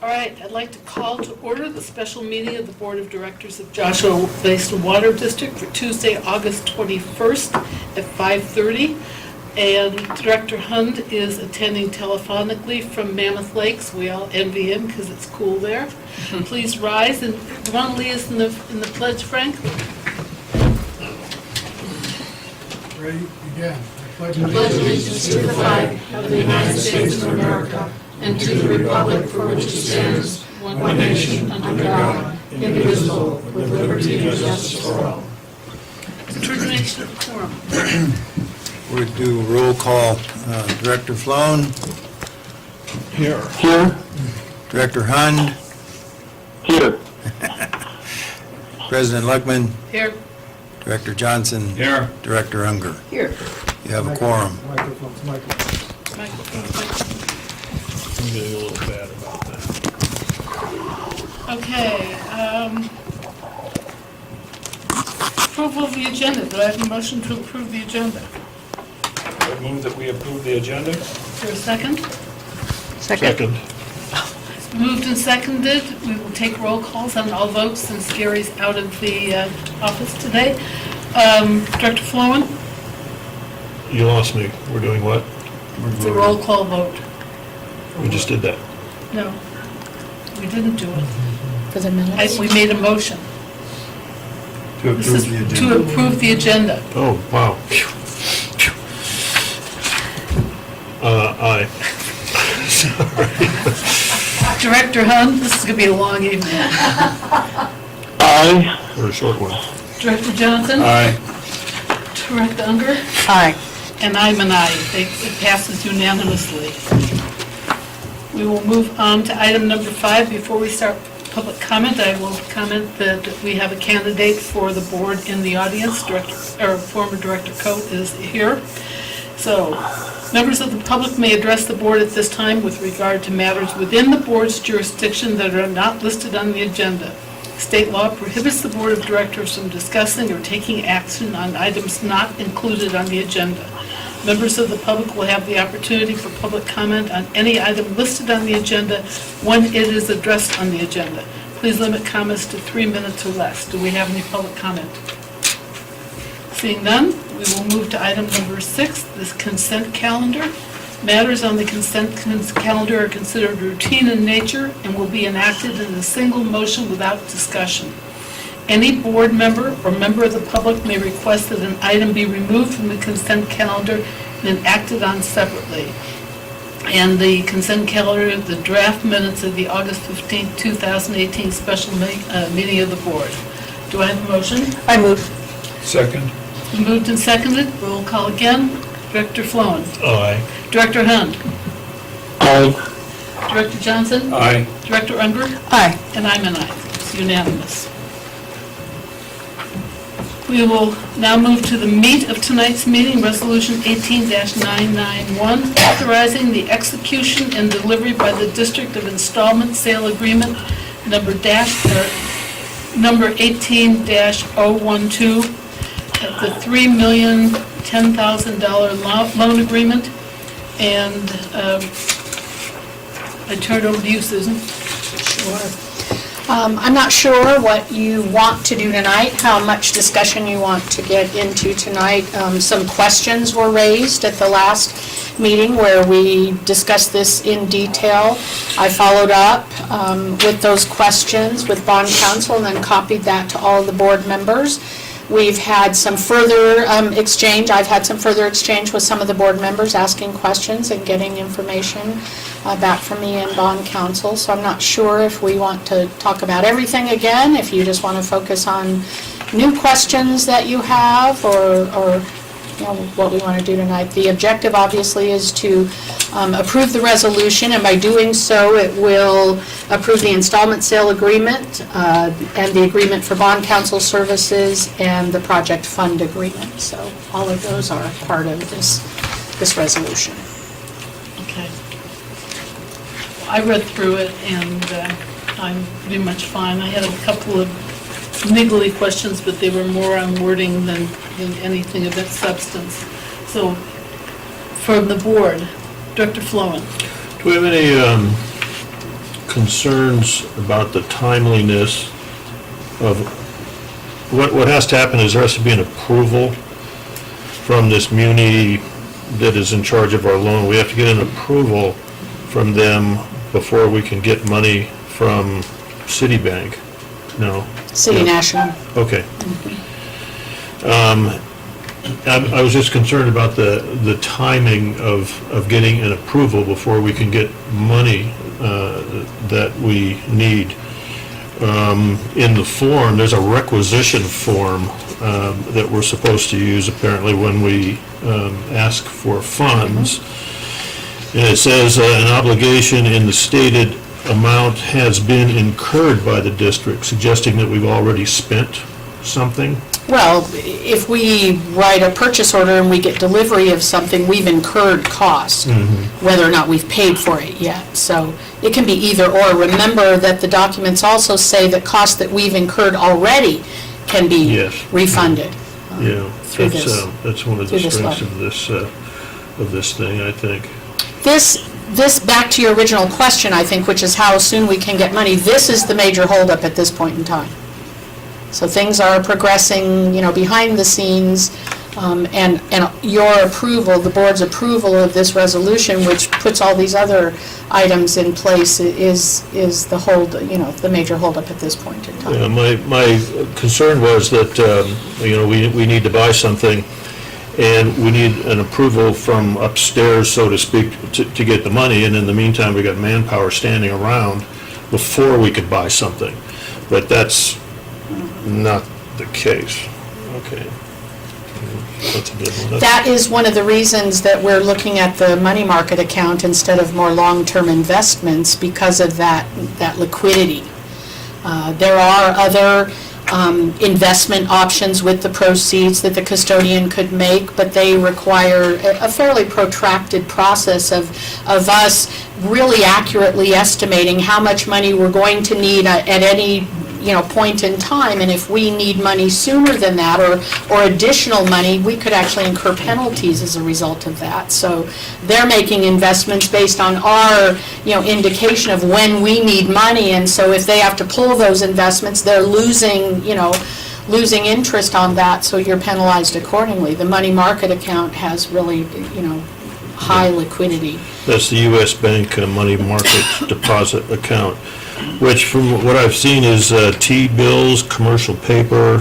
All right, I'd like to call to order the special meeting of the Board of Directors of Joshua Basin Water District for Tuesday, August 21st at 5:30. And Director Hund is attending telephonically from Mammoth Lakes. We all envy him because it's cool there. Please rise, and do you want to lead us in the pledge, Frank? Ready, begin. I pledge allegiance to the flag of the United States of America and to the republic for which it stands, one nation, under God, indivisible, with liberty and justice for all. Determination of quorum. We'll do roll call. Director Flown? Here. Here. Director Hund? Here. President Luckman? Here. Director Johnson? Here. Director Unger? Here. You have a quorum. Microphones. Microphone. I'm getting a little bad about that. Okay. Approval of the agenda. Do I have a motion to approve the agenda? I move that we approve the agenda. Is there a second? Second. Moved and seconded. We will take roll calls on all votes since Gary's out of the office today. Director Flowen? You lost me. We're doing what? It's a roll call vote. We just did that. No, we didn't do it. For the minutes? We made a motion. To This is to approve the agenda. Oh, wow. Aye. Director Hund, this is going to be a long evening. Aye. Or a short one. Director Johnson? Aye. Director Unger? Aye. And I'm an aye. It passes unanimously. We will move on to item number 5. Before we start public comment, I will comment that we have a candidate for the board in the audience. Former Director Coate is here. So, members of the public may address the board at this time with regard to matters within the board's jurisdiction that are not listed on the agenda. State law prohibits the board of directors from discussing or taking action on items not included on the agenda. Members of the public will have the opportunity for public comment on any item listed on the agenda when it is addressed on the agenda. Please limit comments to 3 minutes or less. Do we have any public comment? Seeing none, we will move to item number 6, this consent calendar. Matters on the consent calendar are considered routine in nature and will be enacted in a single motion without discussion. Any board member or member of the public may request that an item be removed from the consent calendar and acted on separately. And the consent calendar, the draft minutes of the August 15, 2018 special meeting of the board. Do I have a motion? I move. Second. Moved and seconded. Roll call again. Director Flowen. Aye. Director Hund. Aye. Director Johnson. Aye. Director Unger. Aye. And I'm an aye. It's unanimous. We will now move to the meat of tonight's meeting, Resolution 18-991, authorizing the execution and delivery by the District of Installment Sale Agreement number 18-012, the $3,010,000 loan agreement. And I turn it over to you, Susan. Sure. I'm not sure what you want to do tonight, how much discussion you want to get into tonight. Some questions were raised at the last meeting where we discussed this in detail. I followed up with those questions with bond counsel and then copied that to all the board members. We've had some further exchange. I've had some further exchange with some of the board members asking questions and getting information back from me and bond counsel. So I'm not sure if we want to talk about everything again, if you just want to focus on new questions that you have or you know, what we want to do tonight. The objective obviously is to approve the resolution, and by doing so it will approve the installment sale agreement and the agreement for bond counsel services and the project fund agreement. So all of those are part of this resolution. Okay. I read through it and I'm pretty much fine. I had a couple of niggly questions, but they were more on wording than anything of that substance. So, from the board, Director Flowen. Do we have any concerns about the timeliness of, what has to happen is there has to be an approval from this muni that is in charge of our loan. We have to get an approval from them before we can get money from Citibank. No? City Yeah. National. Okay. I was just concerned about the timing of getting an approval before we can get money that we need. In the form, there's a requisition form that we're supposed to use apparently when we ask for funds. And it says an obligation in the stated amount has been incurred by the district, suggesting that we've already spent something. Well, if we write a purchase order and we get delivery of something, we've incurred cost, whether or not we've paid for it yet. So it can be either or. Remember that the documents also say that costs that we've incurred already can be Yes. refunded. Yeah, Through this. that's one of the through this strengths letter. of this thing, I think. This, back to your original question, I think, which is how soon we can get money, this is the major holdup at this point in time. So things are progressing, behind the scenes, and your approval, the board's approval of this resolution, which puts all these other items in place, is the major holdup at this point in Yeah, time. my concern was that, we need to buy something, and we need an approval from upstairs, so to speak, to get the money, and in the meantime, we got manpower standing around before we could buy something. But that's not the case. Okay. That's a good one. That is one of the reasons that we're looking at the money market account instead of more long-term investments, because of that liquidity. There are other investment options with the proceeds that the custodian could make, but they require a fairly protracted process of us really accurately estimating how much money we're going to need at any point in time, and if we need money sooner than that, or additional money, we could actually incur penalties as a result of that. So they're making investments based on our, indication of when we need money, and so if they have to pull those investments, they're losing interest on that, so you're penalized accordingly. The money market account has really, high liquidity. That's the U.S. Bank money market deposit account, which from what I've seen is T-bills, commercial paper,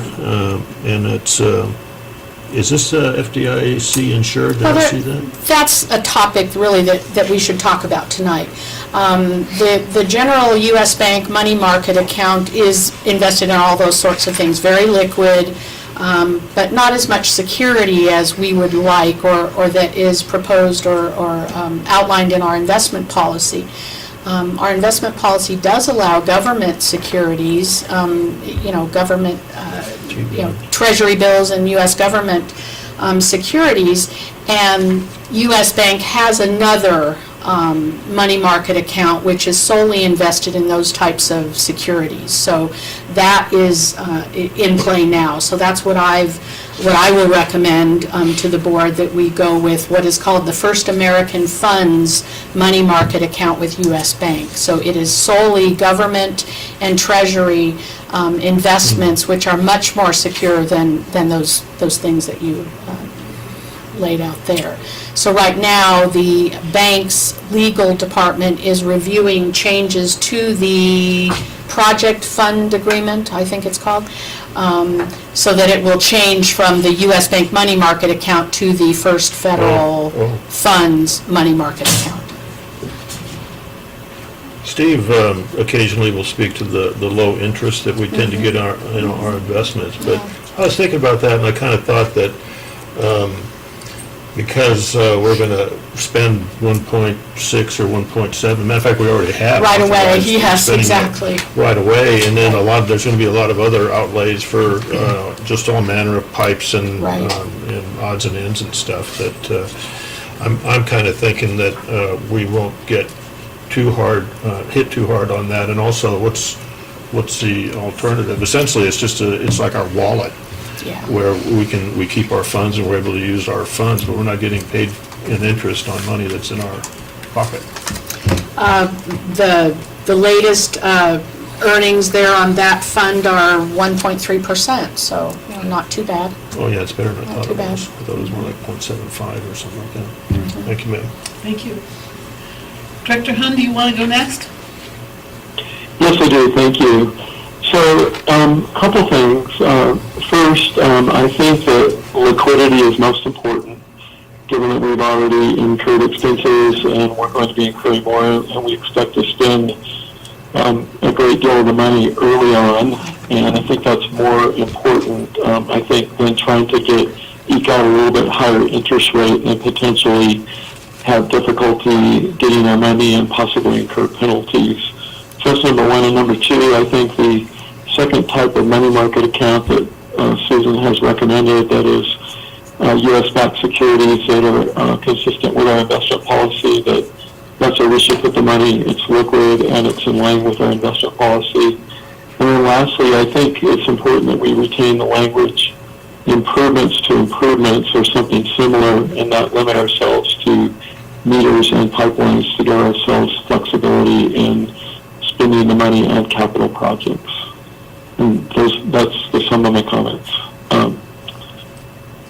and it's, is this FDIC insured? Did I see that? That's a topic really that we should talk about tonight. The general U.S. Bank money market account is invested in all those sorts of things, very liquid, but not as much security as we would like, or that is proposed or outlined in our investment policy. Our investment policy does allow government securities, government, treasury bills and U.S. government securities, and U.S. Bank has another money market account which is solely invested in those types of securities. So that is in play now. So that's what I will recommend to the board, that we go with what is called the First American Funds money market account with U.S. Bank. So it is solely government and treasury investments, which are much more secure than those things that you laid out there. So right now, the bank's legal department is reviewing changes to the project fund agreement, I think it's called, so that it will change from the U.S. Bank money market account to the First Federal Funds money market account. Steve occasionally will speak to the low interest that we tend to get our investments, but I was thinking about that, and I kind of thought that because we're going to spend 1.6 or 1.7, matter of fact, we already have. Right away, authorized yes, spending it exactly. Right away, and then there's going to be a lot of other outlays for just all manner of pipes and, Right. And odds and ends and stuff that I'm kind of thinking that we won't get hit too hard on that. And also, what's the alternative? Essentially, it's like our wallet. Yeah. Where we keep our funds and we're able to use our funds, but we're not getting paid in interest on money that's in our pocket. the latest earnings there on that fund are 1.3%, so you know, not too bad. Oh, yeah, it's better than I Not thought too it bad. was. I thought it was more like 0.75 or something like that. Thank you, ma'am. Thank you. Director Hunt, do you want to go next? Yes, I do. Thank you. So, a couple things. First, I think that liquidity is most important, given that we've already incurred expenses and we're going to be incurring more, and we expect to spend a great deal of the money early on, and I think that's more important, I think, than trying to eke out a little bit higher interest rate and potentially have difficulty getting our money and possibly incur penalties. So that's number one. And number two, I think the second type of money market account that Susan has recommended, that is U.S.-backed securities that are consistent with our investment policy, that's where we should put the money. It's liquid and it's in line with our investment policy. And then lastly, I think it's important that we retain the language improvements to improvements or something similar, and not limit ourselves to meters and pipelines, to give ourselves flexibility in spending the money on capital projects. And that's the sum of my comments.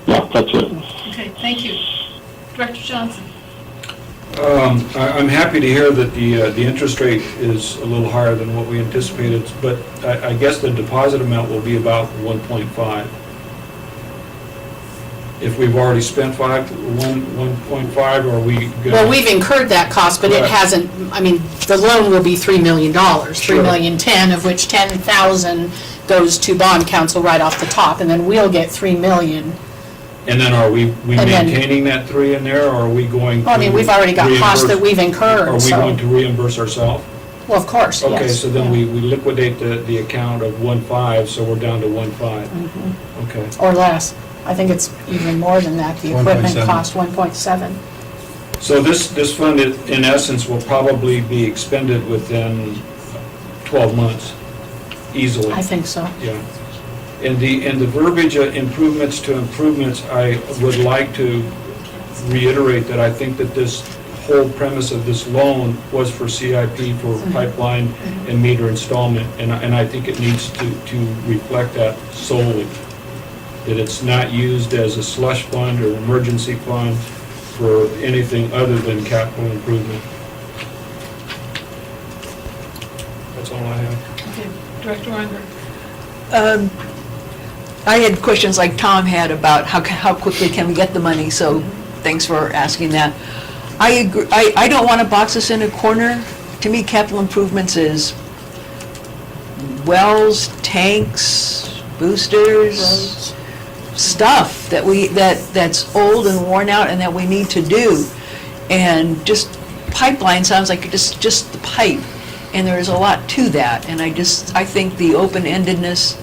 Yeah, that's it. Okay, thank you. Director Johnson? I'm happy to hear that the interest rate is a little higher than what we anticipated, but I guess the deposit amount will be about 1.5. If we've already spent 1.5, or are we gonna? Well, we've incurred that cost, but it Correct. hasn't, I mean, the loan will be $3 million, Sure. $3,010,000, of which 10,000 goes to bond council right off the top, and then we'll get 3 million. And then are we And then- maintaining that 3 in there, or are we going to? Well, I mean, we've already got costs that we've incurred, Are we so. going to reimburse ourselves? Well, of course, yes. Okay, so then we liquidate the account of 1.5, so we're down to 1.5. Mm-hmm. Okay. Or less. I think it's even more than that. The equipment 1.7. cost 1.7. So this fund, in essence, will probably be expended within 12 months, easily. I think so. Yeah. In the verbiage, improvements to improvements, I would like to reiterate that I think that this whole premise of this loan was for CIP, for pipeline and meter installment, and I think it needs to reflect that solely. That it's not used as a slush fund or emergency fund for anything other than capital improvement. That's all I have. Okay, Director Weinberg? I had questions like Tom had about how quickly can we get the money, so thanks for asking that. I agree, I don't want to box us in a corner. To me, capital improvements is wells, tanks, boosters, stuff that's old and worn out and that we need to do. And just pipeline sounds like just the pipe, and there's a lot to that. And I think the open-endedness,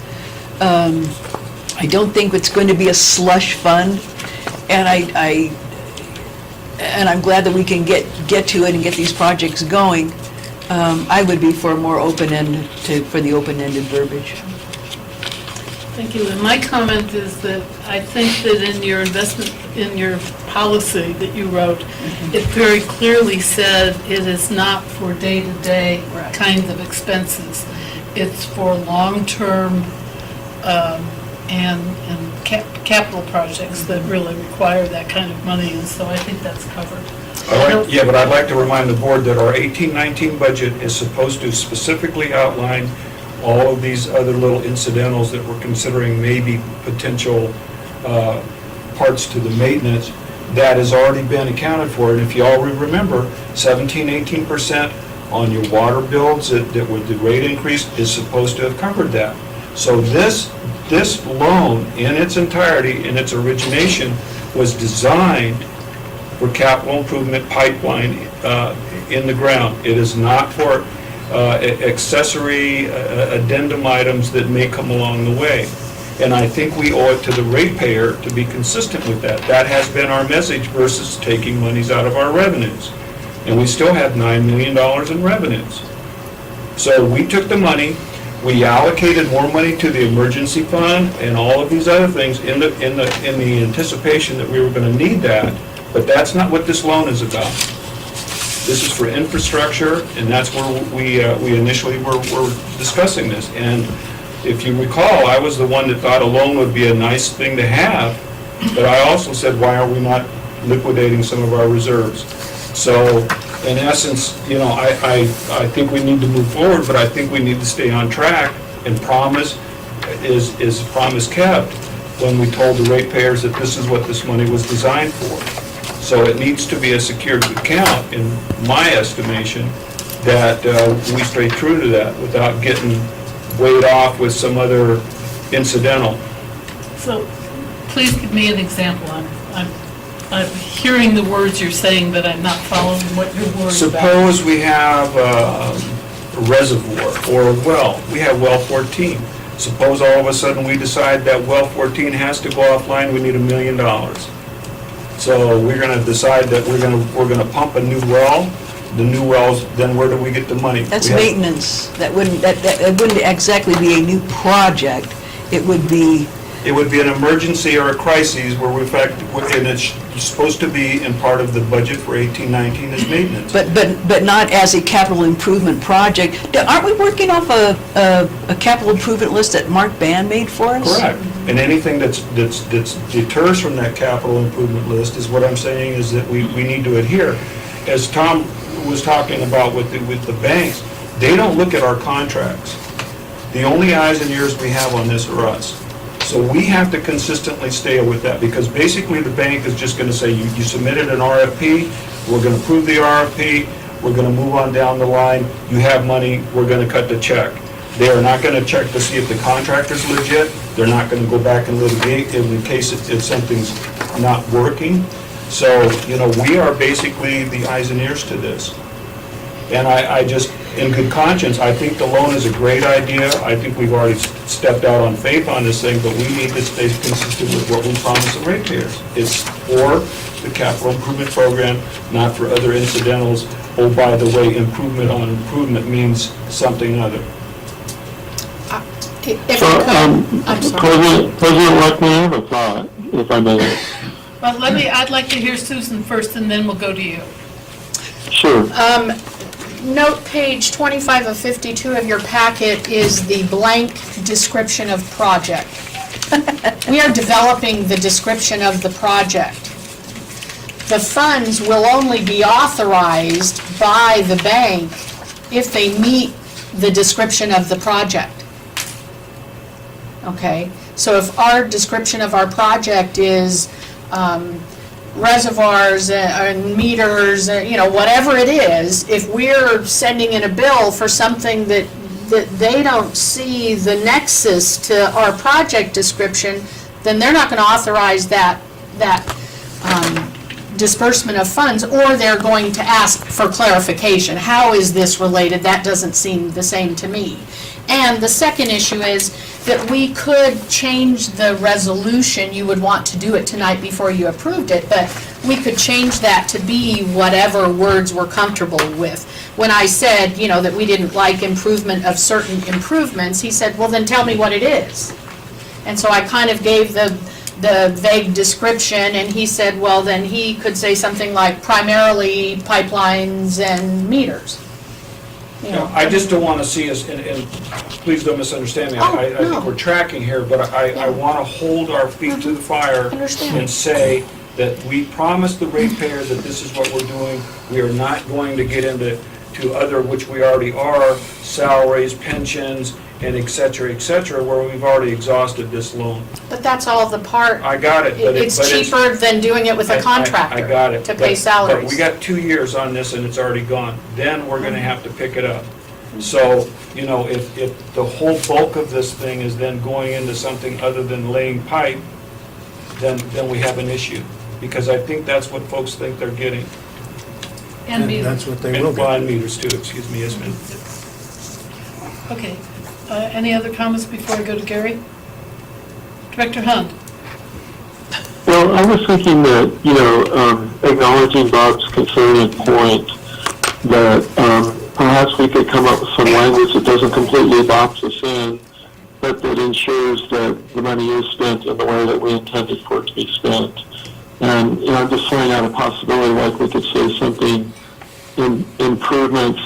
I don't think it's going to be a slush fund, and I'm glad that we can get to it and get these projects going. I would be for a more open-ended, for the open-ended verbiage. Thank you. And my comment is that I think that in your investment, in your policy that you wrote, it very clearly said it is not for day-to-day Right. kinds of expenses. It's for long-term and capital projects that really require that kind of money, and so I think that's covered. All right, yeah, but I'd like to remind the board that our 18-19 budget is supposed to specifically outline all of these other little incidentals that we're considering maybe potential parts to the maintenance. That has already been accounted for, and if you all remember, 17-18% on your water bills that with the rate increase is supposed to have covered that. So this loan in its entirety, in its origination, was designed for capital improvement pipeline in the ground. It is not for accessory addendum items that may come along the way. And I think we owe it to the ratepayer to be consistent with that. That has been our message versus taking monies out of our revenues. And we still have $9 million in revenues. So we took the money, we allocated more money to the emergency fund and all of these other things in the anticipation that we were going to need that, but that's not what this loan is about. This is for infrastructure, and that's where we initially were discussing this. And if you recall, I was the one that thought a loan would be a nice thing to have, but I also said, why are we not liquidating some of our reserves? So, in essence, I think we need to move forward, but I think we need to stay on track, and promise is promise kept when we told the ratepayers that this is what this money was designed for. So it needs to be a secured account, in my estimation, that we stay true to that without getting weighed off with some other incidental. So please give me an example. I'm hearing the words you're saying, but I'm not following what you're worried about. Suppose we have a reservoir or a well. We have well 14. Suppose all of a sudden we decide that well 14 has to go offline, we need $1 million. So we're going to decide that we're going to pump a new well. The new wells, then where do we get the money? That's We have- maintenance. That wouldn't exactly be a new project. It would be, It would be an emergency or a crisis where we, in fact, and it's supposed to be in part of the budget for 18-19 as maintenance. but not as a capital improvement project. Aren't we working off a capital improvement list that Mark Ban made for us? Correct. And anything that's deters from that capital improvement list is what I'm saying is that we need to adhere. As Tom was talking about with the banks, they don't look at our contracts. The only eyes and ears we have on this are us. So we have to consistently stay with that, because basically the bank is just going to say, you submitted an RFP, we're going to approve the RFP, we're going to move on down the line, you have money, we're going to cut the check. They are not going to check to see if the contractor's legit. They're not going to go back and litigate in case if something's not working. So, we are basically the eyes and ears to this. And I just, in good conscience, I think the loan is a great idea. I think we've already stepped out on faith on this thing, but we need to stay consistent with what we promised the ratepayers. It's for the capital improvement program, not for other incidentals. Oh, by the way, improvement on improvement means something other. If I could, I'm sorry. President-elect, may I have a thought, if I may? Well, I'd like to hear Susan first, and then we'll go to you. Sure. Note page 25 of 52 of your packet is the blank description of project. We are developing the description of the project. The funds will only be authorized by the bank if they meet the description of the project. Okay, so if our description of our project is reservoirs and meters, whatever it is, if we're sending in a bill for something that they don't see the nexus to our project description, then they're not going to authorize that disbursement of funds, or they're going to ask for clarification. How is this related? That doesn't seem the same to me. And the second issue is that we could change the resolution. You would want to do it tonight before you approved it, but we could change that to be whatever words we're comfortable with. When I said, that we didn't like improvement of certain improvements, he said, well, then tell me what it is. And so I kind of gave the vague description, and he said, well, then he could say something like primarily pipelines and meters. I just don't want to see us, and please don't misunderstand me. I no. think we're tracking here, but I want to hold our feet to the fire Understand. and say that we promised the ratepayer that this is what we're doing. We are not going to get into other, which we already are, salaries, pensions, and et cetera, where we've already exhausted this loan. But that's all the part. I got it, but It's cheaper than doing it with a contractor. I got it. To pay But salaries. we got 2 years on this and it's already gone. Then we're gonna have to pick it up. So, if the whole bulk of this thing is then going into something other than laying pipe, then we have an issue. Because I think that's what folks think they're getting. And meters. That's what they will And get. blind meters too, excuse me, yes, ma'am. Okay. Any other comments before I go to Gary? Director Hunt? Well, I was thinking that, acknowledging Bob's concern and point, that perhaps we could come up with some language that doesn't completely box us in, but that ensures that the money is spent in the way that we intended for it to be spent. And, I'm just throwing out a possibility, like we could say something improvements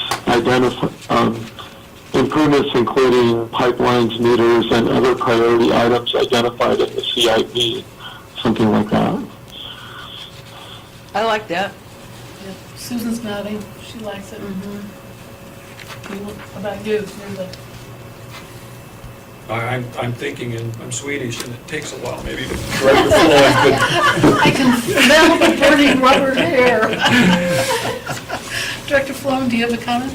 improvements including pipelines, meters, and other priority items identified in the CIP, something like that. I like that. Susan's nodding, she likes it. How about you? You're the- I'm thinking, and I'm Swedish, and it takes a while, maybe Director Floyd could. I can smell the burning rubber hair. Director Sloan, do you have a comment?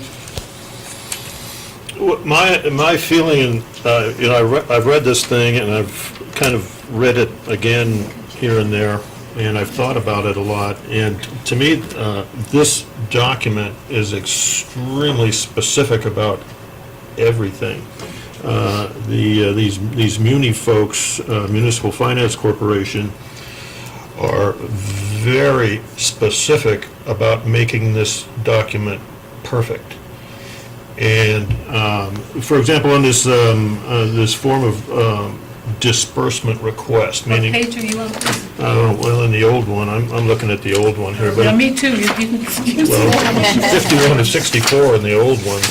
My feeling, I've read this thing, and I've kind of read it again here and there, and I've thought about it a lot, and to me, this document is extremely specific about everything. These muni folks, Municipal Finance Corporation, are very specific about making this document perfect. And, for example, on this, this form of disbursement request, What meaning, page are you on? well, in the old one, I'm looking at the old one here, but Yeah, me too, you didn't excuse me. well, 51 of 64 in the old one.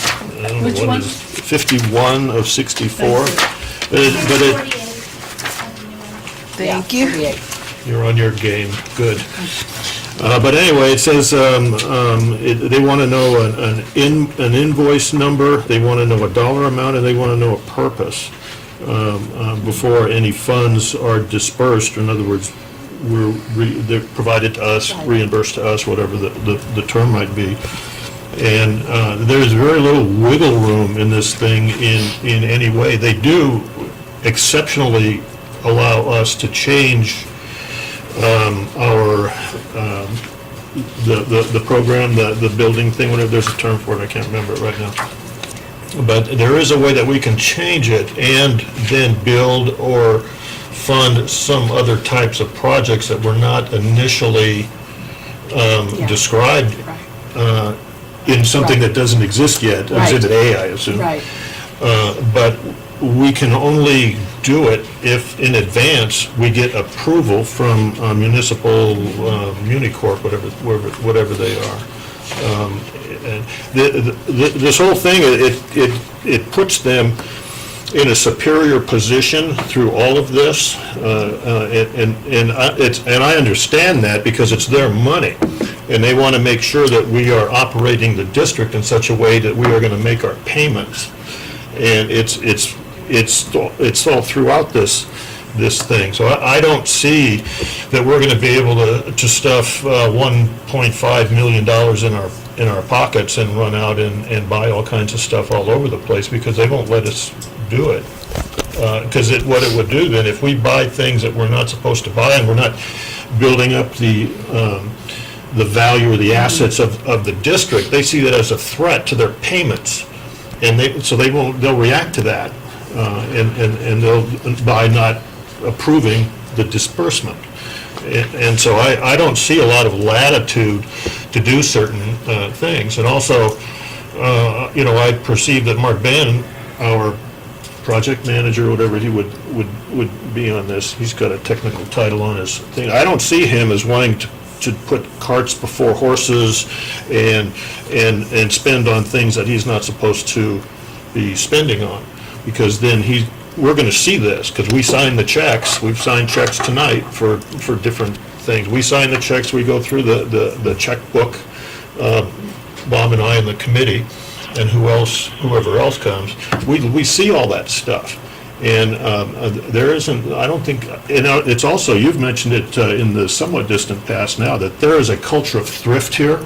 I don't know Which what one? is 51 of 64. Thank But it, Thank you. you're on your game, good. But anyway, it says, they want to know an invoice number, they want to know a dollar amount, and they want to know a purpose before any funds are dispersed. In other words, they're provided to us, reimbursed to us, whatever the term might be. And there's very little wiggle room in this thing in any way. They do exceptionally allow us to change our, the program, the building thing, whatever, there's a term for it, I can't remember it right now. But there is a way that we can change it and then build or fund some other types of projects that were not initially described in something that doesn't exist yet, Right. Exhibit A, I assume. Right. But we can only do it if in advance we get approval from Municipal Unicorp, whatever they are. And this whole thing, it puts them in a superior position through all of this, and I understand that because it's their money, and they want to make sure that we are operating the district in such a way that we are going to make our payments, and it's all throughout this thing. So I don't see that we're going to be able to stuff $1.5 million in our pockets and run out and buy all kinds of stuff all over the place, because they won't let us do it. Because what it would do then, if we buy things that we're not supposed to buy and we're not building up the value or the assets of the district, they see that as a threat to their payments, and they'll react to that, and they'll, by not approving the disbursement. And so I don't see a lot of latitude to do certain things. And also, I perceive that Mark Bannon, our project manager, or whatever he would be on this, he's got a technical title on his thing. I don't see him as wanting to put carts before horses and spend on things that he's not supposed to be spending on, because then we're going to see this, because we sign the checks. We've signed checks tonight for different things. We sign the checks, we go through the checkbook, Bob and I and the committee, and whoever else comes. We see all that stuff. And there isn't, I don't think, it's also, you've mentioned it in the somewhat distant past now, that there is a culture of thrift here.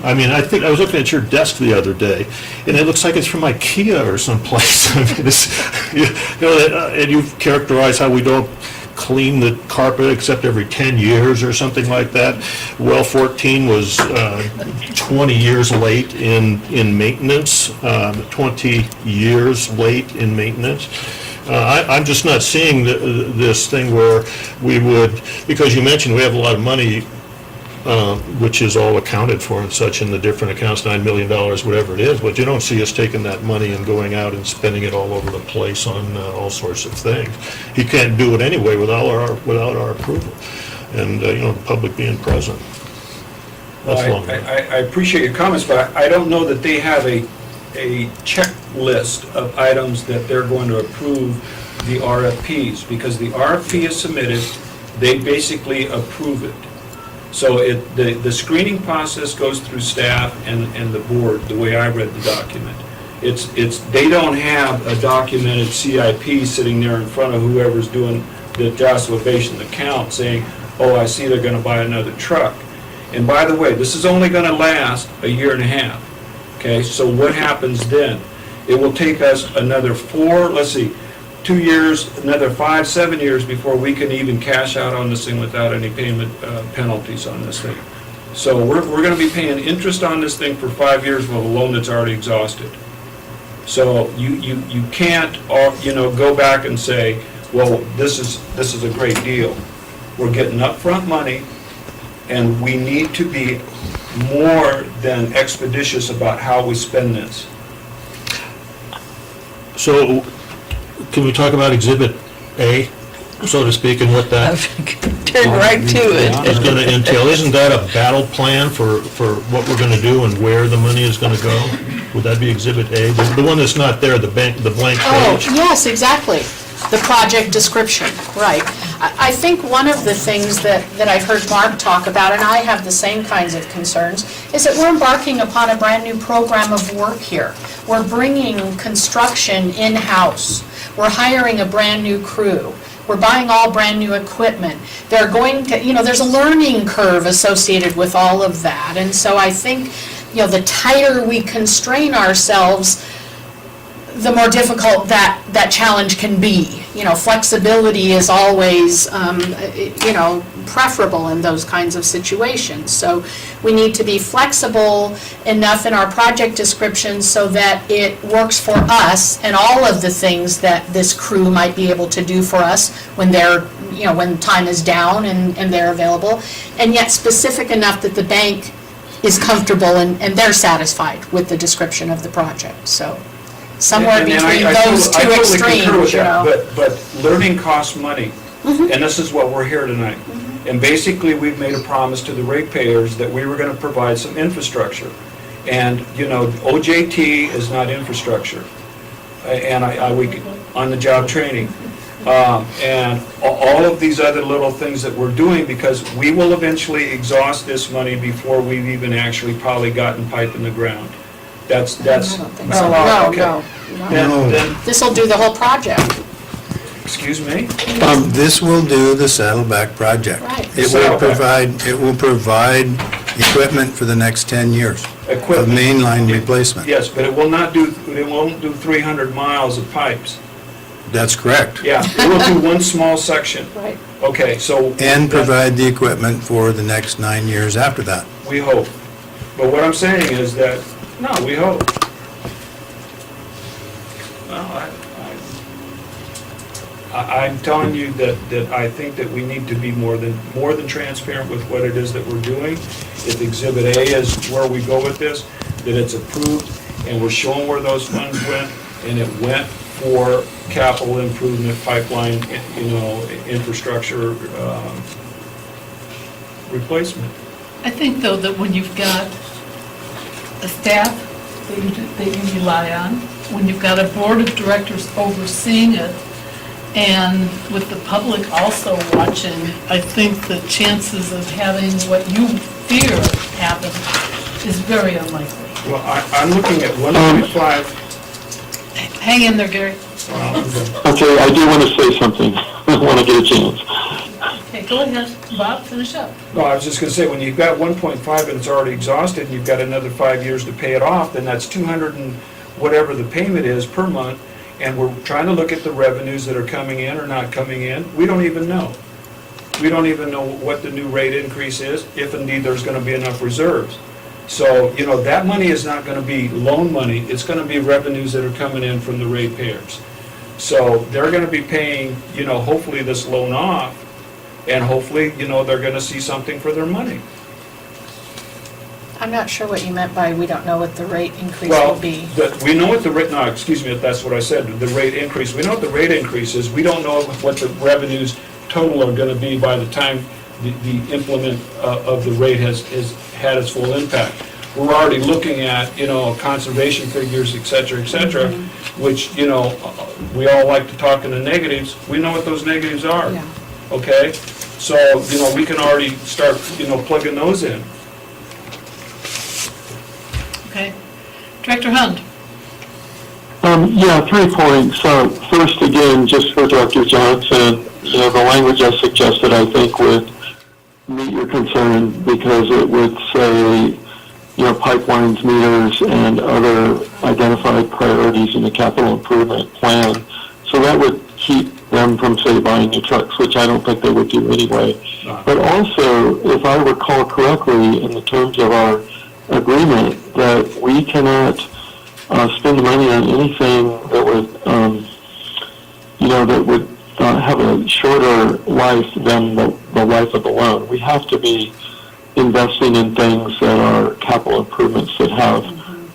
I mean, I think I was looking at your desk the other day, and it looks like it's from IKEA or someplace. I mean, and you've characterized how we don't clean the carpet except every 10 years or something like that. Well, 14 was 20 years late in maintenance, 20 years late in maintenance. I'm just not seeing this thing where we would, because you mentioned we have a lot of money, which is all accounted for and such in the different accounts, $9 million, whatever it is, but you don't see us taking that money and going out and spending it all over the place on all sorts of things. He can't do it anyway without our approval, and, the public being present. That's Well, long enough. I appreciate your comments, but I don't know that they have a checklist of items that they're going to approve the RFPs, because the RFP is submitted, they basically approve it. So the screening process goes through staff and the board, the way I read the document. They don't have a documented CIP sitting there in front of whoever's doing the Joshua Basin account saying, oh, I see they're going to buy another truck. And by the way, this is only going to last a year and a half. Okay, so what happens then? It will take us another 2 years, another 5, 7 years before we can even cash out on this thing without any payment penalties on this thing. So we're going to be paying interest on this thing for 5 years with a loan that's already exhausted. So you can't, go back and say, well, this is a great deal. We're getting upfront money, and we need to be more than expeditious about how we spend this. So, can we talk about Exhibit A, so to speak, and what that Turn right to it. is going to entail? Isn't that a battle plan for what we're going to do and where the money is going to go? Would that be Exhibit A? The one that's not there, the blank Oh, page? yes, exactly. The project description, right. I think one of the things that I've heard Mark talk about, and I have the same kinds of concerns, is that we're embarking upon a brand-new program of work here. We're bringing construction in-house. We're hiring a brand-new crew. We're buying all brand-new equipment. They're going to, there's a learning curve associated with all of that. And so I think, the tighter we constrain ourselves, the more difficult that challenge can be. Flexibility is always, preferable in those kinds of situations. So we need to be flexible enough in our project descriptions so that it works for us and all of the things that this crew might be able to do for us when they're, when time is down and they're available, and yet specific enough that the bank is comfortable and they're satisfied with the description of the project. So somewhere And between I those two totally concur with extremes, that, But learning costs money, and this is what we're here tonight. And basically, we've made a promise to the ratepayers that we were going to provide some infrastructure. And, OJT is not infrastructure, and we on-the-job training. And all of these other little things that we're doing, because we will eventually exhaust this money before we've even actually probably gotten pipe in the ground. That's. I don't think so. No, Okay. no. Then, This'll do the whole project. excuse me? This will do the Saddleback project. Right. It will provide equipment for the next 10 years of Equipment. mainline replacement. Yes, but it won't do 300 miles of pipes. That's correct. Yeah, it will do one small section. Right. Okay, so. And provide the equipment for the next 9 years after that. We hope. But what I'm saying is that, no, we hope. Well, I'm telling you that I think that we need to be more than transparent with what it is that we're doing. If Exhibit A is where we go with this, that it's approved, and we're showing where those funds went, and it went for capital improvement, pipeline, infrastructure replacement. I think, though, that when you've got a staff that you rely on, when you've got a board of directors overseeing it, and with the public also watching, I think the chances of having what you fear happen is very unlikely. Well, I'm looking at 1.5. Hang in there, Gary. Okay, I do want to say something when I get a chance. Okay, go ahead. Bob, finish up. No, I was just going to say, when you've got 1.5 and it's already exhausted, and you've got another 5 years to pay it off, then that's 200 and whatever the payment is per month, and we're trying to look at the revenues that are coming in or not coming in. We don't even know. We don't even know what the new rate increase is, if indeed there's going to be enough reserves. So, that money is not going to be loan money, it's going to be revenues that are coming in from the ratepayers. So they're going to be paying, hopefully this loan off, and hopefully, they're going to see something for their money. I'm not sure what you meant by we don't know what the rate increase Well, will be. we know what the rate, no, excuse me, if that's what I said, the rate increase. We know what the rate increase is. We don't know what the revenues total are going to be by the time the implement of the rate has had its full impact. We're already looking at, conservation figures, et cetera, which, we all like to talk in the negatives. We know what those negatives are, Yeah. okay? So, we can already start, plugging those in. Okay. Director Hunt? Yeah, 3 points. First, again, just for Director Johnson, the language I suggested, I think, would meet your concern because it would say, pipelines, meters, and other identified priorities in the capital improvement plan. So that would keep them from, say, buying new trucks, which I don't think they would do anyway. But also, if I recall correctly, in the terms of our agreement, that we cannot spend money on anything that would, have a shorter life than the life of the loan. We have to be investing in things that are capital improvements that have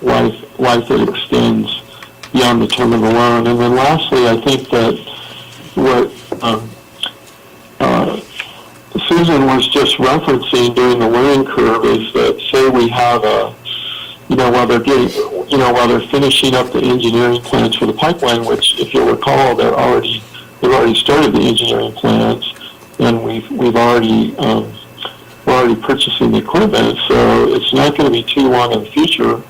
life that extends beyond the term of the loan. And then lastly, I think that what Susan was just referencing during the learning curve is that, say we have while they're finishing up the engineering plans for the pipeline, which, if you'll recall, they've already started the engineering plans, and we're already purchasing the equipment. So it's not going to be too long in the future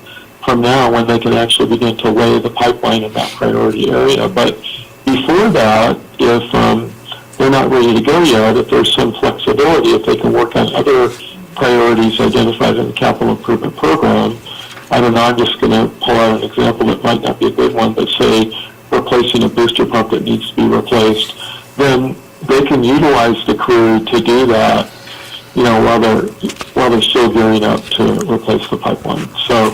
from now when they can actually begin to lay the pipeline in that priority area. But before that, if they're not ready to go yet, if there's some flexibility, if they can work on other priorities identified in the capital improvement program, I don't know, I'm just going to pull out an example that might not be a good one, but say replacing a booster pump that needs to be replaced, then they can utilize the crew to do that, while they're still gearing up to replace the pipeline. So,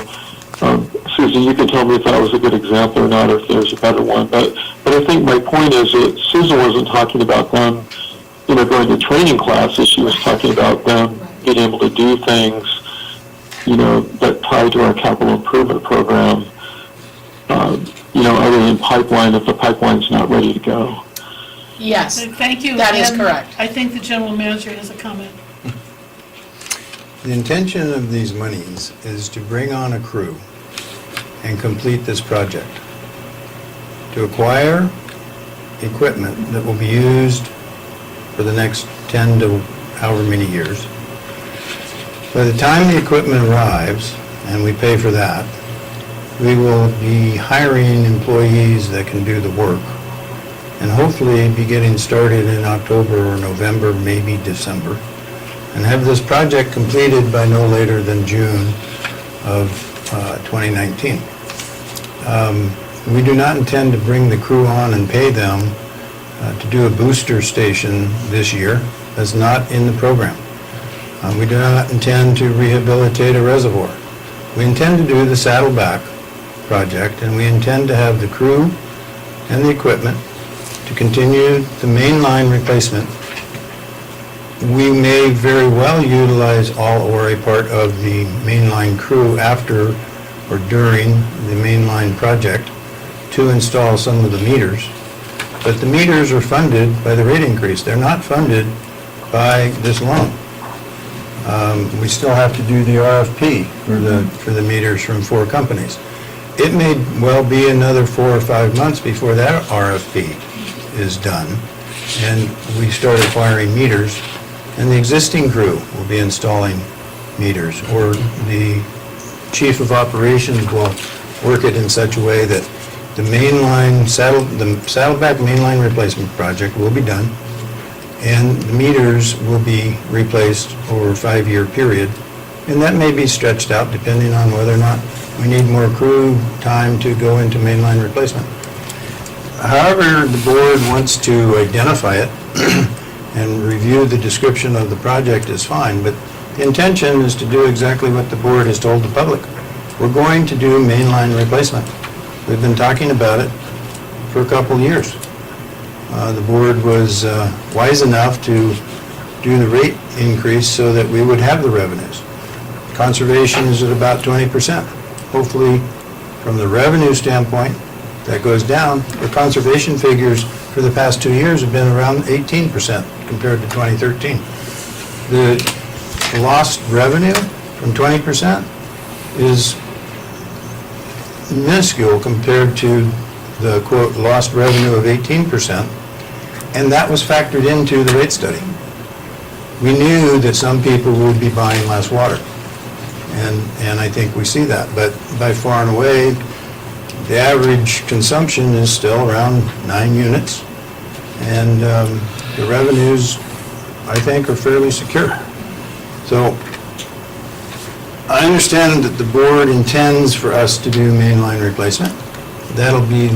Susan, you can tell me if that was a good example or not, or if there's a better one. But I think my point is that Susan wasn't talking about them, going to training classes. She was talking about them being able to do things, that tie to our capital improvement program, other than pipeline if the pipeline's not ready to go. Yes, Thank you. that is And correct. I think the general manager has a comment. The intention of these monies is to bring on a crew and complete this project, to acquire equipment that will be used for the next 10 to however many years. By the time the equipment arrives, and we pay for that, we will be hiring employees that can do the work, and hopefully be getting started in October or November, maybe December, and have this project completed by no later than June of 2019. We do not intend to bring the crew on and pay them to do a booster station this year. That's not in the program. We do not intend to rehabilitate a reservoir. We intend to do the Saddleback project, and we intend to have the crew and the equipment to continue the mainline replacement. We may very well utilize all or a part of the mainline crew after or during the mainline project to install some of the meters. But the meters are funded by the rate increase. They're not funded by this loan. We still have to do the RFP for the meters from 4 companies. It may well be another 4 or 5 months before that RFP is done, and we start acquiring meters, and the existing crew will be installing meters, or the chief of operations will work it in such a way that the Saddleback mainline replacement project will be done, and the meters will be replaced over a 5-year period, and that may be stretched out depending on whether or not we need more crew time to go into mainline replacement. However the board wants to identify it and review the description of the project is fine, but the intention is to do exactly what the board has told the public. We're going to do mainline replacement. We've been talking about it for a couple of years. The board was wise enough to do the rate increase so that we would have the revenues. Conservation is at about 20%. Hopefully, from the revenue standpoint, that goes down. The conservation figures for the past 2 years have been around 18% compared to 2013. The lost revenue from 20% is minuscule compared to the quote lost revenue of 18%, and that was factored into the rate study. We knew that some people would be buying less water, and I think we see that, but by far and away, the average consumption is still around 9 units, and the revenues, I think, are fairly secure. So I understand that the board intends for us to do mainline replacement. That'll be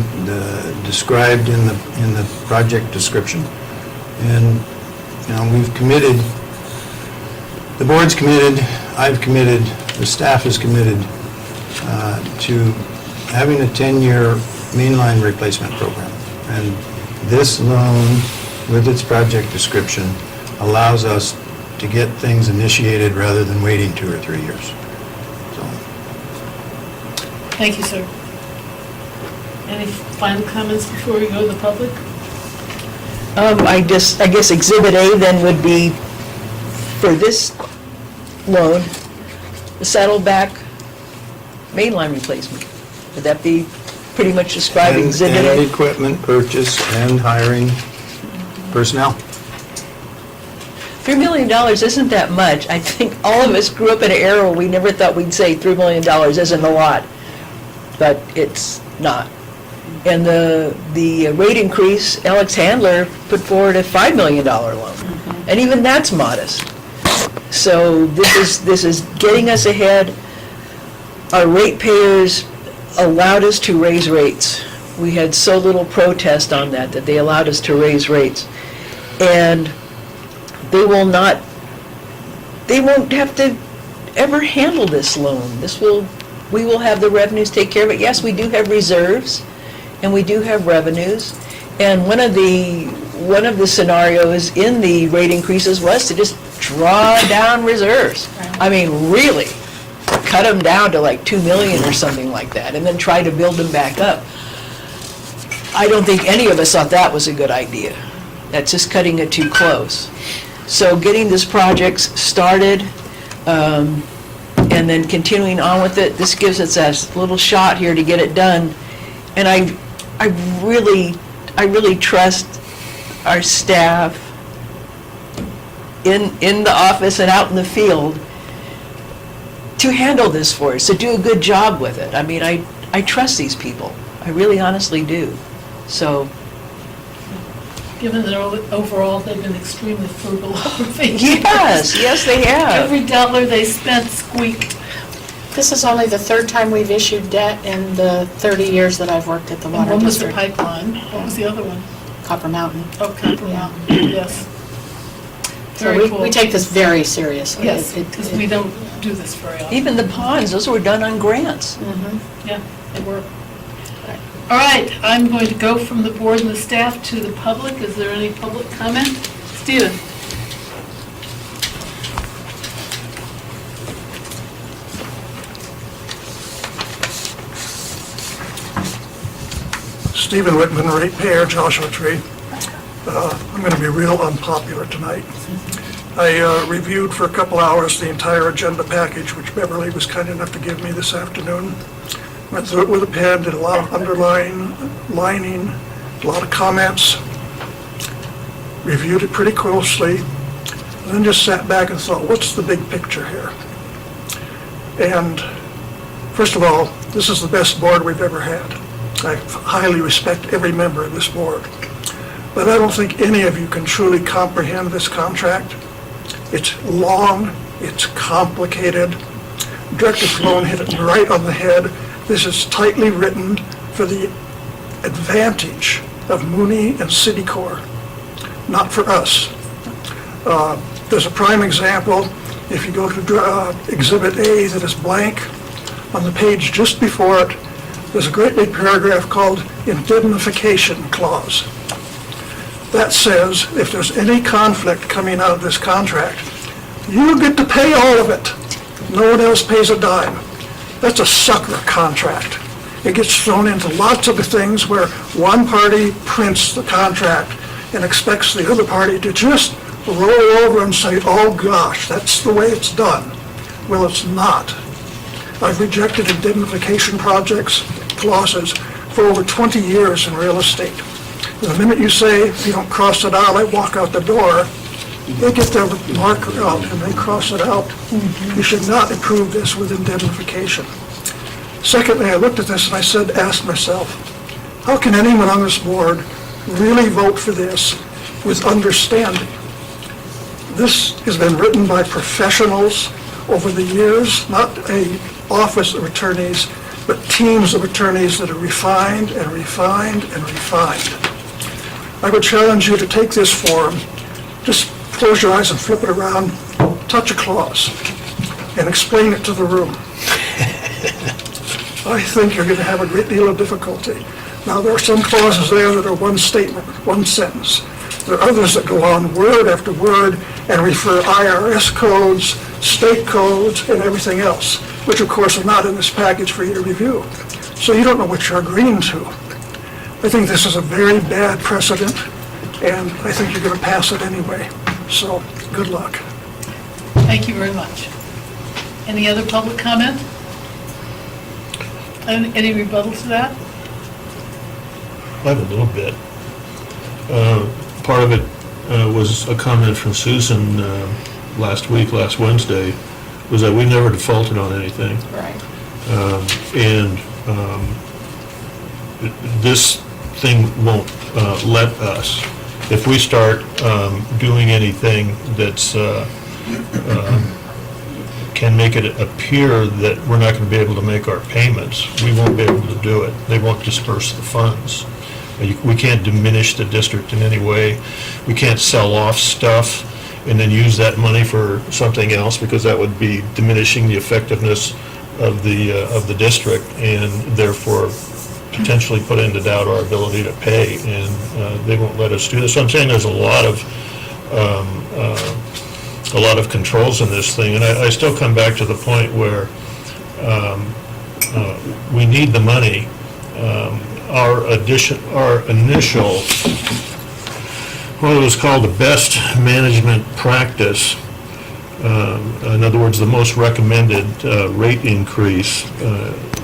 described in the project description. And, we've committed, the board's committed, I've committed, the staff is committed to having a 10-year mainline replacement program. And this loan, with its project description, allows us to get things initiated rather than waiting 2 or 3 years. So, Thank you, sir. Any final comments before we go to the public? I guess Exhibit A then would be, for this loan, the saddleback mainline replacement. Would that be pretty much describing Exhibit and A? equipment purchase and hiring personnel. $3 million isn't that much. I think all of us grew up in an era where we never thought we'd say $3 million isn't a lot, but it's not. And the rate increase, Alex Handler put forward a $5 million loan, and even that's modest. So this is getting us ahead. Our ratepayers allowed us to raise rates. We had so little protest on that they allowed us to raise rates. And they won't have to ever handle this loan. We will have the revenues take care of it. Yes, we do have reserves, and we do have revenues. And one of the scenarios in the rate increases was to just draw down reserves. I mean, really, cut them down to like 2 million or something like that, and then try to build them back up. I don't think any of us thought that was a good idea. That's just cutting it too close. So getting this project started, and then continuing on with it, this gives us a little shot here to get it done. And I really trust our staff in the office and out in the field to handle this for us, to do a good job with it. I mean, I trust these people. I really honestly do. So. Given that overall they've been extremely frugal over the years. Yes, they have. Every dollar they spent squeaked. This is only the third time we've issued debt in the 30 years that I've worked at the And water one was the district. pipeline. What was the other one? Copper Mountain. Oh, Copper Yeah. Mountain, yes. So Very cool. we take this very seriously. Yes, It- because we don't do this very often. Even the ponds, those were done on grants. Yeah, they were. All right, I'm going to go from the board and the staff to the public. Is there any public comment? Stephen? Stephen Whitman, ratepayer, Joshua Tree. I'm going to be real unpopular tonight. I reviewed for a couple hours the entire agenda package, which Beverly was kind enough to give me this afternoon. Went through it with a pen, did a lot of lining, a lot of comments, reviewed it pretty closely, and then just sat back and thought, what's the big picture here? And first of all, this is the best board we've ever had. I highly respect every member of this board. But I don't think any of you can truly comprehend this contract. It's long, it's complicated. Director Sloan hit it right on the head. This is tightly written for the advantage of Mooney and Citicorp, not for us. There's a prime example. If you go to Exhibit A that is blank, on the page just before it, there's a great big paragraph called indemnification clause. That says if there's any conflict coming out of this contract, you get to pay all of it. No one else pays a dime. That's a sucker contract. It gets thrown into lots of things where one party prints the contract and expects the other party to just roll over and say, oh gosh, that's the way it's done. Well, it's not. I've rejected indemnification projects, clauses, for over 20 years in real estate. The minute you say, if you don't cross it out, I walk out the door, they get their marker out and they cross it out. You should not approve this with indemnification. Secondly, I looked at this and I said, asked myself, how can anyone on this board really vote for this with understanding? This has been written by professionals over the years, not a office of attorneys, but teams of attorneys that are refined and refined and refined. I would challenge you to take this form, just close your eyes and flip it around, touch a clause, and explain it to the room. I think you're going to have a great deal of difficulty. Now, there are some clauses there that are one statement, one sentence. There are others that go on word after word and refer IRS codes, state codes, and everything else, which of course are not in this package for you to review. So you don't know what you're agreeing to. I think this is a very bad precedent, and I think you're going to pass it anyway. So, good luck. Thank you very much. Any other public comment? Any rebuttals to that? I have a little bit. Part of it was a comment from Susan last Wednesday, was that we never defaulted on anything. Right. And this thing won't let us. If we start doing anything that's can make it appear that we're not going to be able to make our payments, we won't be able to do it. They won't disperse the funds. We can't diminish the district in any way. We can't sell off stuff and then use that money for something else, because that would be diminishing the effectiveness of the district, and therefore potentially put into doubt our ability to pay, and they won't let us do this. So I'm saying there's a lot of controls in this thing, and I still come back to the point where we need the money. Our initial, what it was called the best management practice, in other words, the most recommended rate increase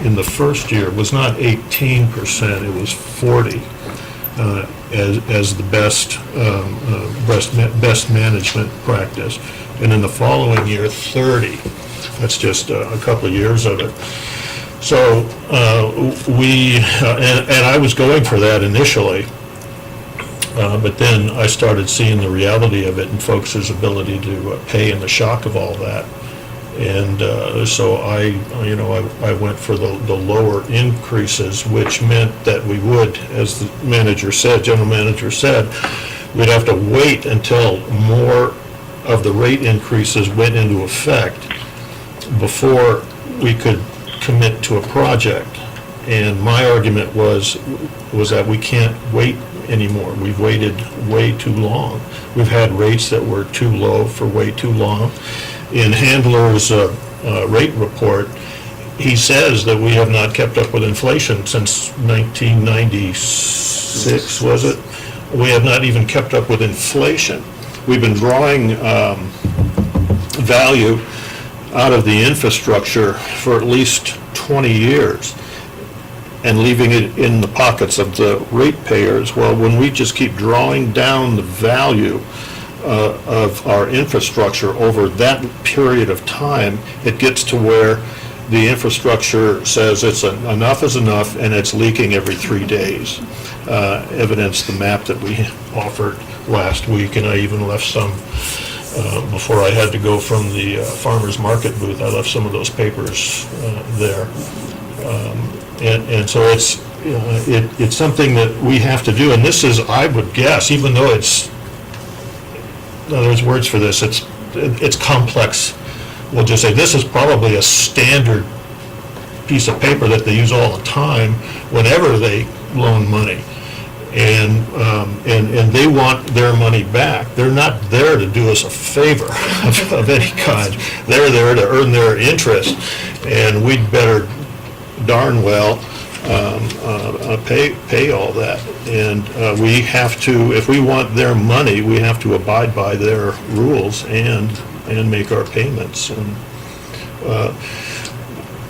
in the first year was not 18%, it was 40 as the best management practice. And in the following year, 30. That's just a couple of years of it. So and I was going for that initially, but then I started seeing the reality of it and folks' ability to pay and the shock of all that. And so I went for the lower increases, which meant that we would, as the general manager said, we'd have to wait until more of the rate increases went into effect before we could commit to a project. And my argument was that we can't wait anymore. We've waited way too long. We've had rates that were too low for way too long. In Handler's rate report, he says that we have not kept up with inflation since 1996, was it? We have not even kept up with inflation. We've been drawing value out of the infrastructure for at least 20 years and leaving it in the pockets of the ratepayers. Well, when we just keep drawing down the value of our infrastructure over that period of time, it gets to where the infrastructure says enough is enough, and it's leaking every 3 days. Evidence the map that we offered last week, and I even left some before I had to go from the farmer's market booth. I left some of those papers there. And so it's something that we have to do, and this is, I would guess, even though there's words for this, it's complex. We'll just say this is probably a standard piece of paper that they use all the time whenever they loan money. And they want their money back. They're not there to do us a favor of any kind. They're there to earn their interest, and we'd better darn well pay all that. And we have to, if we want their money, we have to abide by their rules and make our payments. And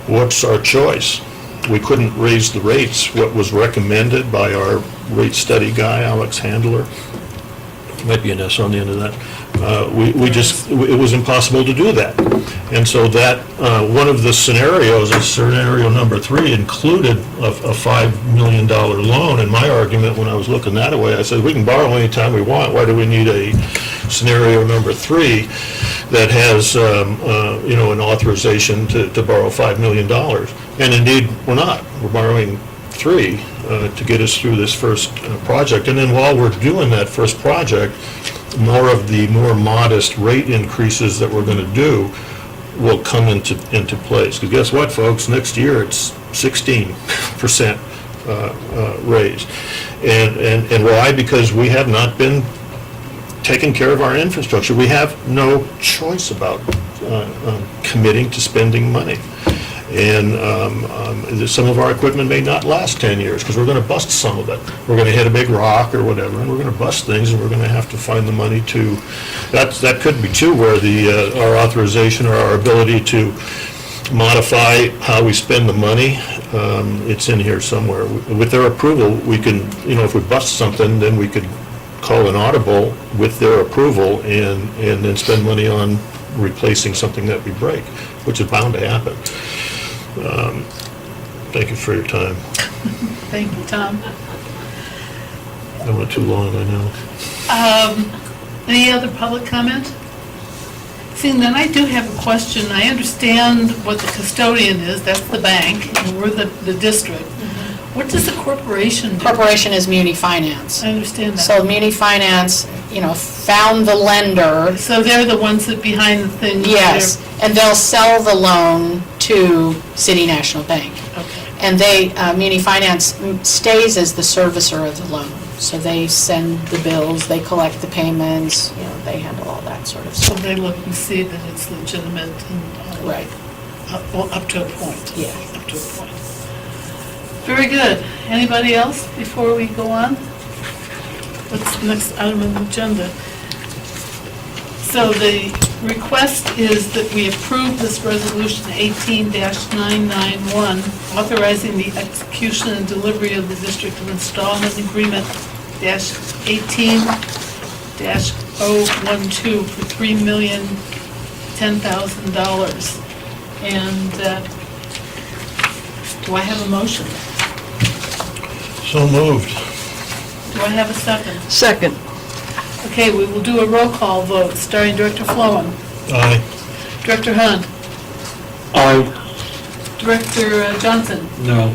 what's our choice? We couldn't raise the rates. What was recommended by our rate study guy, Alex Handler, might be an S on the end of that, it was impossible to do that. And so that, one of the scenarios, scenario number 3, included a $5 million loan. And my argument when I was looking that way, I said, we can borrow anytime we want. Why do we need a scenario number 3 that has, an authorization to borrow $5 million? And indeed, we're not. We're borrowing 3 to get us through this first project. And then while we're doing that first project, more of the more modest rate increases that we're going to do will come into place. Because guess what, folks? Next year, it's 16% raise. And why? Because we have not been taking care of our infrastructure. We have no choice about committing to spending money. And some of our equipment may not last 10 years because we're going to bust some of it. We're going to hit a big rock or whatever, and we're going to bust things, and we're going to have to find the money to. That could be too, where our authorization or our ability to modify how we spend the money. It's in here somewhere. With their approval, we can, if we bust something, then we could call an audible with their approval and then spend money on replacing something that we break, which is bound to happen. Thank you for your time. Thank you, Tom. I went too long, I know. Any other public comment? Seeing then, I do have a question. I understand what the custodian is, that's the bank, and we're the district. What does the corporation do? Corporation is Muni Finance. I understand that. So Muni Finance, found the lender. So they're the ones that behind the thing? Yes, and they'll sell the loan to City National Bank. Okay. And Muni Finance stays as the servicer of the loan. So they send the bills, they collect the payments, they handle all that sort of So stuff. they look and see that it's legitimate and... Right. Up to a point. Yeah. Up to a point. Very good. Anybody else before we go on? What's the next item on the agenda? So the request is that we approve this resolution 18-991, authorizing the execution and delivery of the district of installment agreement -18-012 for $3,010,000. And do I have a motion? So moved. Do I have a second? Second. Okay, we will do a roll call vote, starting Director Flowen, Aye. Director Hunt, Aye. Director Johnson, No.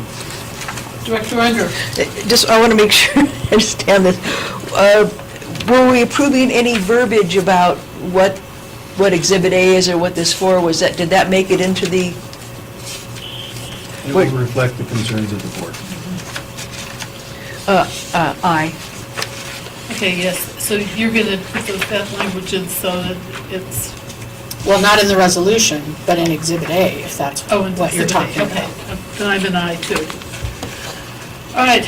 Director Unger. I want to make sure I understand this. Were we approving any verbiage about what Exhibit A is or what this for? Did that make it into the? It will reflect the concerns of the board. Aye. Okay, yes, so you're going to put that language in so that it's... Well, not in the resolution, but in Exhibit A, if that's Oh, and what you're talking okay. about. Then I'm an aye, too. All right,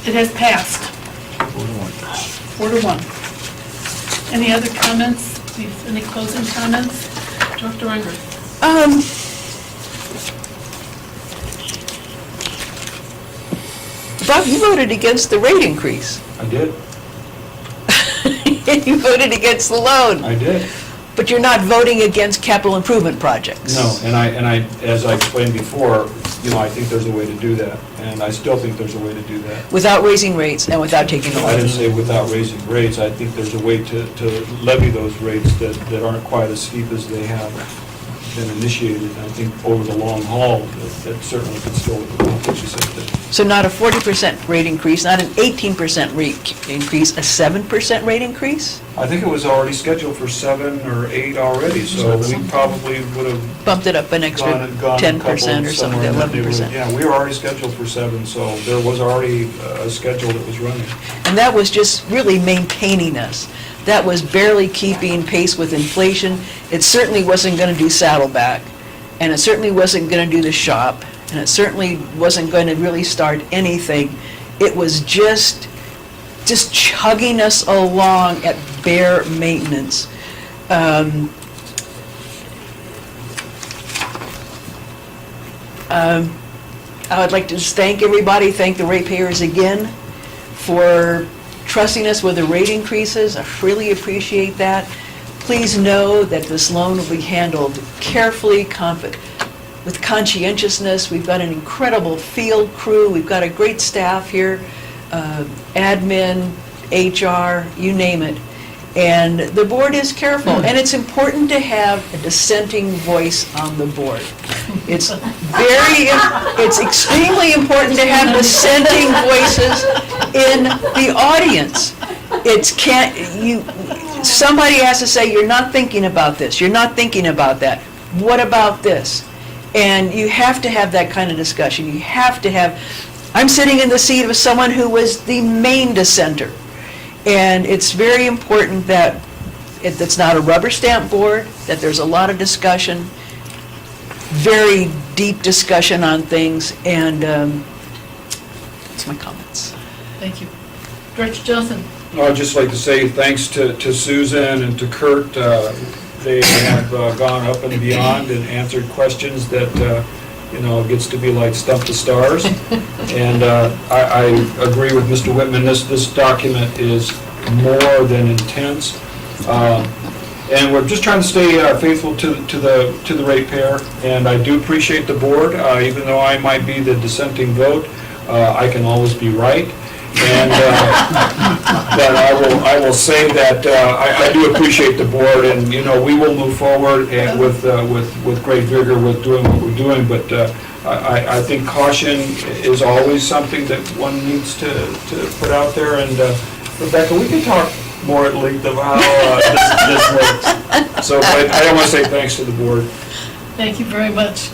it has passed. 4-1. Any other comments? Any closing comments? Director Unger. Bob, you voted against the rate increase. I did. And you voted against the loan. I did. But you're not voting against capital improvement projects. No, and I, as I explained before, I think there's a way to do that, and I still think there's a way to do that. Without raising rates and without taking a I loan. didn't say without raising rates. I think there's a way to levy those rates that aren't quite as steep as they have been initiated. And I think over the long haul, that certainly could still accomplish something. So not a 40% rate increase, not an 18% rate increase, a 7% rate increase? I think it was already scheduled for 7 or 8 already, so we probably would have Bumped it up an extra gone a couple 10% or something, somewhere in that neighborhood. 11%. Yeah, we were already scheduled for 7, so there was already a schedule that was running. And that was just really maintaining us. That was barely keeping pace with inflation. It certainly wasn't going to do Saddleback, and it certainly wasn't going to do the shop, and it certainly wasn't going to really start anything. It was just chugging us along at bare maintenance. I would like to just thank everybody, thank the ratepayers again for trusting us with the rate increases. I really appreciate that. Please know that this loan will be handled carefully, with conscientiousness. We've got an incredible field crew. We've got a great staff here, admin, HR, you name it. And the board is careful, and it's important to have a dissenting voice on the board. It's extremely important to have dissenting voices in the audience. Somebody has to say, you're not thinking about this, you're not thinking about that. What about this? And you have to have that kind of discussion. You have to have, I'm sitting in the seat of someone who was the main dissenter. And it's very important that it's not a rubber stamp board, that there's a lot of discussion, very deep discussion on things, and that's my comments. Thank you. Director Johnson? I'd just like to say thanks to Susan and to Kurt. They have gone up and beyond and answered questions that, gets to be like stump the stars. And I agree with Mr. Whitman. This document is more than intense. And we're just trying to stay faithful to the ratepayer. And I do appreciate the board, even though I might be the dissenting vote. I can always be right. And but I will say that I do appreciate the board, and we will move forward and with great vigor with doing what we're doing. But I think caution is always something that one needs to put out there. And Rebecca, we can talk more at length of how this works. So I want to say thanks to the board. Thank you very much.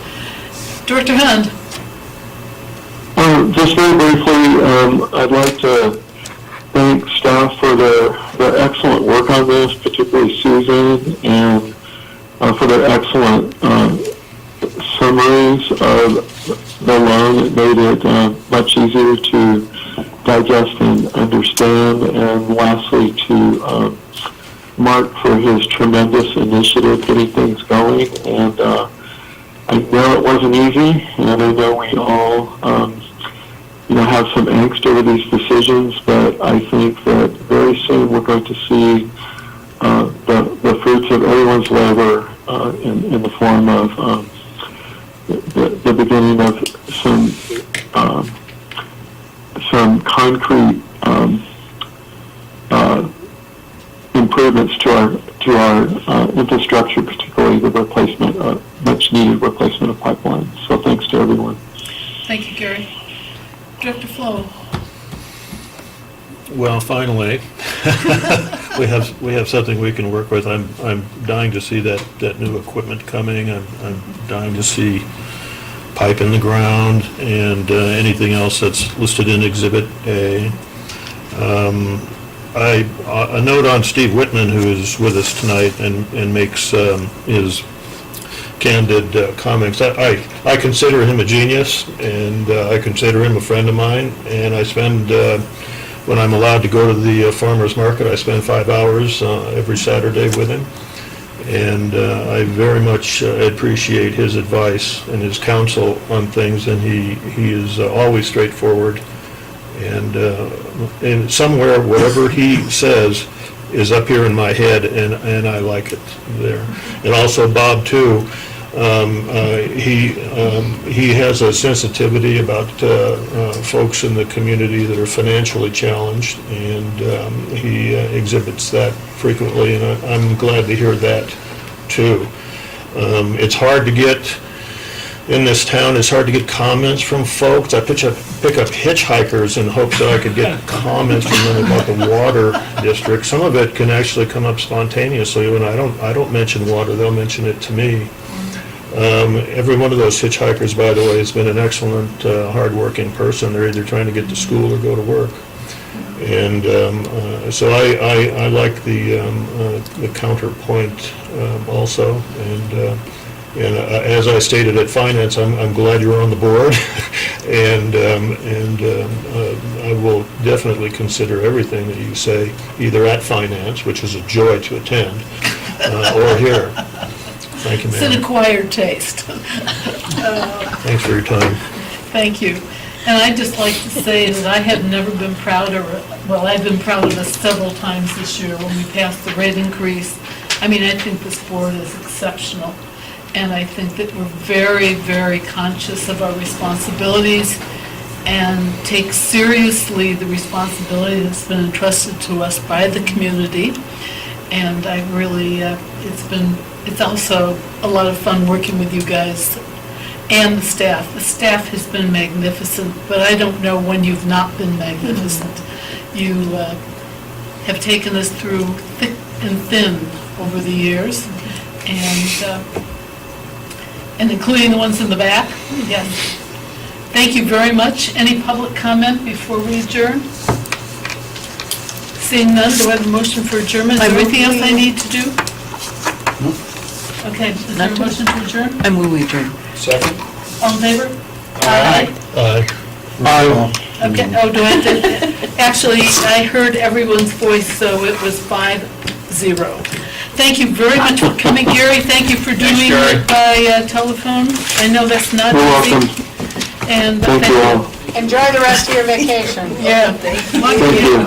Director Hunt? Just very briefly, I'd like to thank staff for their excellent work on this, particularly Susan, and for their excellent summaries of the loan. It made it much easier to digest and understand. And lastly, to Mark for his tremendous initiative getting things going. And I know it wasn't easy, and I know we all have some angst over these decisions, but I think that very soon we're going to see the fruits of everyone's labor in the form of the beginning of some concrete improvements to our infrastructure, particularly the replacement, much needed replacement of pipelines. So thanks to everyone. Thank you, Gary. Director Flo? Well, finally, we have something we can work with. I'm dying to see that new equipment coming. I'm dying to see pipe in the ground and anything else that's listed in Exhibit A. A note on Steve Whitman, who is with us tonight and makes his candid comments. I consider him a genius, and I consider him a friend of mine, and I spend, when I'm allowed to go to the farmer's market, I spend 5 hours every Saturday with him, and I very much appreciate his advice and his counsel on things, and he is always straightforward, and somewhere, whatever he says is up here in my head, and I like it there. And also Bob, too. He has a sensitivity about folks in the community that are financially challenged, and he exhibits that frequently, and I'm glad to hear that too. It's hard to get, in this town, it's hard to get comments from folks. I pick up hitchhikers in hopes that I could get comments from them about the water district. Some of it can actually come up spontaneously. When I don't mention water, they'll mention it to me. Every one of those hitchhikers, by the way, has been an excellent, hard-working person. They're either trying to get to school or go to work. And so I like the counterpoint also. And as I stated at Finance, I'm glad you're on the board. and I will definitely consider everything that you say, either at Finance, which is a joy to attend, or here. Thank you, It's an ma'am. acquired taste. Thanks for your time. Thank you. And I'd just like to say that I have never been prouder, well, I've been proud of this several times this year when we passed the rate increase. I mean, I think this board is exceptional, and I think that we're very, very conscious of our responsibilities and take seriously the responsibility that's been entrusted to us by the community. And I really, it's also a lot of fun working with you guys and the staff. The staff has been magnificent, but I don't know when you've not been magnificent. You have taken us through thick and thin over the years, and including the ones in the back. Yes. Thank you very much. Any public comment before we adjourn? Seeing none, do I have a motion for adjournment? Is there anything else I need to do? Okay, is there a motion to adjourn? I move we adjourn. Second? All in favor? Aye. Okay, oh, do I have to, actually, I heard everyone's voice, so it was 5-0. Thank you very much for coming, Gary. Thank you for doing it by telephone. I know that's not You're easy. welcome. And Thank you all. Enjoy the rest of your vacation. Yeah. Thank you.